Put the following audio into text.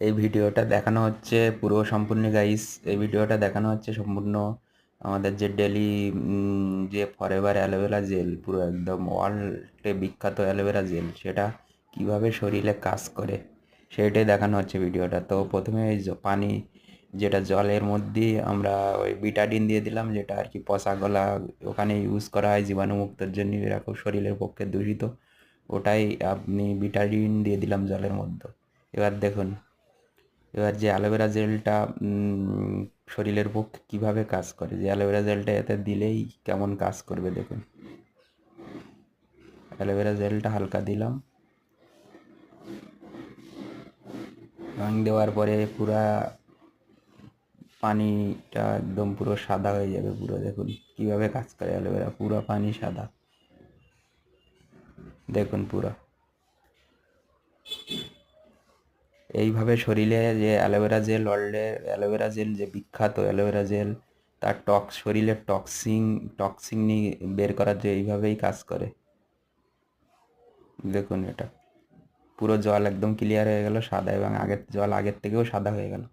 এই ভিডিওটা দেখানো হচ্ছে পুরো সম্পূর্ণ গাইস। এই ভিডিওটা দেখানো হচ্ছে সম্পূর্ণ আমাদের যে ডেলি যে ফরএভার অ্যালোভেরা জেল, পুরো একদম ওয়ার্ল্ডে বিখ্যাত অ্যালোভেরা জেল, সেটা কিভাবে শরীরে কাজ করে সেটাই দেখানো হচ্ছে ভিডিওটা। তো প্রথমে এই পানি, যেটা জলের মধ্যে আমরা ওই বিটাডিন দিয়ে দিলাম, যেটা আর কি পচা গলা ওখানে ইউজ করা হয় জীবাণুমুক্তর জন্য, এরা খুব শরীরের পক্ষে দূষিত। ওটাই আপনি বিটাডিন দিয়ে দিলাম জলের মধ্যে। এবার দেখুন, এবার যে অ্যালোভেরা জেলটা শরীরের পক্ষে কীভাবে কাজ করে, যে অ্যালোভেরা জেলটা এতে দিলেই কেমন কাজ করবে দেখুন। অ্যালোভেরা জেলটা হালকা দিলাম এবং দেওয়ার পরে পুরা পানিটা একদম পুরো সাদা হয়ে যাবে। পুরো দেখুন কীভাবে কাজ করে অ্যালোভেরা, পুরো পানি সাদা দেখুন পুরো। এইভাবে শরীরে যে অ্যালোভেরা জেল, ওয়ার্ল্ডে অ্যালোভেরা জেল যে বিখ্যাত অ্যালোভেরা জেল, তার শরীরের টক্সিন বের করার যে এইভাবেই কাজ করে। দেখুন এটা পুরো জল একদম ক্লিয়ার হয়ে গেল সাদা, এবং আগের জল আগের থেকেও সাদা হয়ে গেল।